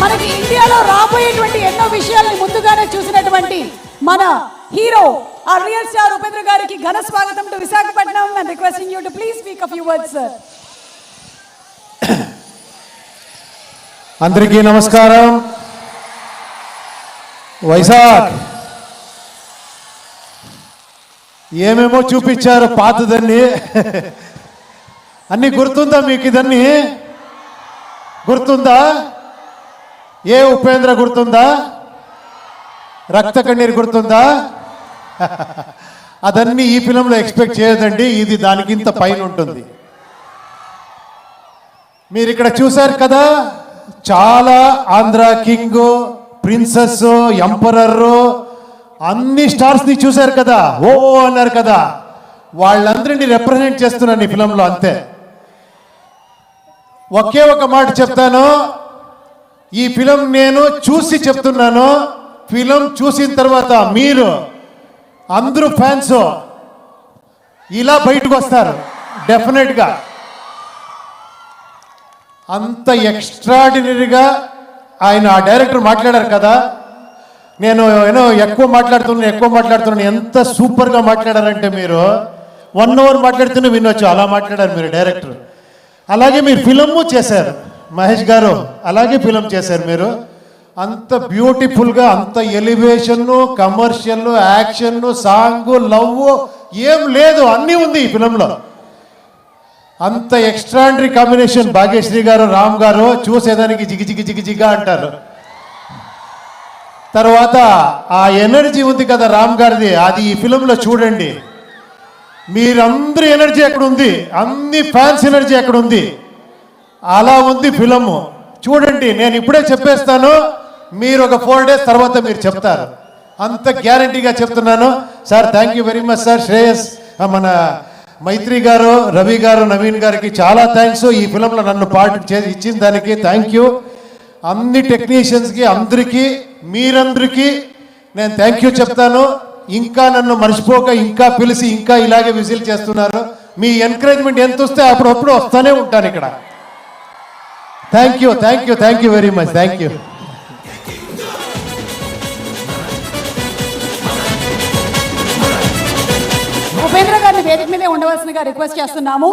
మనకి ఇండియాలో రాబోయేటువంటి ఎన్నో విషయాల్ని ముందుగానే చూసినటువంటి మన హీరో ఆ రియల్ స్టార్ ఉపేంద్ర గారికి ఘన స్వాగతం to Visakhapatnam and requesting you to please speak a few words sir. అందరికీ నమస్కారం. వైజాగ్ ఏమేమో చూపించారు పాతదన్నీ. అన్నీ గుర్తుందా మీకు? ఇదన్నీ గుర్తుందా? ఏ ఉపేంద్ర గుర్తుందా? రక్త కన్నీరు గుర్తుందా? అదన్నీ ఈ ఫిలంలో ఎక్స్పెక్ట్ చేయదండి. ఇది దానికింత పైన ఉంటుంది. మీరు ఇక్కడ చూశారు కదా, చాలా ఆంధ్ర కింగ్, ప్రిన్సెస్, ఎంపరర్ అన్ని స్టార్స్ని చూశారు కదా, ఓ అన్నారు కదా. వాళ్ళందరినీ రిప్రజెంట్ చేస్తున్నాను ఈ ఫిలంలో, అంతే. ఒకే ఒక మాట చెప్తాను, ఈ ఫిలం నేను చూసి చెప్తున్నాను. ఫిలం చూసిన తర్వాత మీరు అందరూ ఫ్యాన్స్ ఇలా బయటకు వస్తారు డెఫినెట్గా. అంత ఎక్స్ట్రాడినరీగా ఆయన ఆ డైరెక్టర్ మాట్లాడారు కదా. నేను ఎక్కువ మాట్లాడుతున్నాను. ఎంత సూపర్గా మాట్లాడారంటే మీరు 1 hour మాట్లాడుతూనే వినొచ్చు, అలా మాట్లాడారు మీరు డైరెక్టర్. అలాగే మీరు ఫిలము చేశారు మహేష్ గారు, అలాగే ఫిలం చేశారు మీరు. అంత బ్యూటిఫుల్గా, అంత elevation, commercial, action, song, love ఏం లేదు, అన్నీ ఉంది ఈ ఫిలంలో. అంత ఎక్స్ట్రాడినరీ కాంబినేషన్. భాగ్యశ్రీ గారు, రామ్ గారు చూసేదానికి జిగిజిగా అంటారు. తర్వాత ఆ ఎనర్జీ ఉంది కదా రామ్ గారిది, అది ఈ ఫిలంలో చూడండి. మీరందరి ఎనర్జీ ఎక్కడ ఉంది, అన్ని ఫ్యాన్స్ ఎనర్జీ ఎక్కడ ఉంది, అలా ఉంది ఫిలము. చూడండి, నేను ఇప్పుడే చెప్పేస్తాను, మీరు ఒక 4 days తర్వాత మీరు చెప్తారు. అంత గ్యారంటీగా చెప్తున్నాను. Sir thank you very much sir. Shreyas, మన మైత్రి గారు, రవి గారు, నవీన్ గారికి చాలా థ్యాంక్స్. ఈ ఫిలంలో నన్ను పార్ట్ ఇచ్చిన దానికి థ్యాంక్ యూ. అన్ని టెక్నీషియన్స్కి, అందరికీ, మీరందరికీ నేను థ్యాంక్ యూ చెప్తాను. ఇంకా నన్ను మర్చిపోక, ఇంకా పిలిచి, ఇంకా ఇలాగే విజిల్ చేస్తున్నారు. మీ ఎంకరేజ్మెంట్ ఎంత వస్తే అప్పుడప్పుడు వస్తూనే ఉంటాను ఇక్కడ. Thank you very much. Thank you. Upendra గారిని వేదిక మీదే ఉండవలసిందిగా రిక్వెస్ట్ చేస్తున్నాము.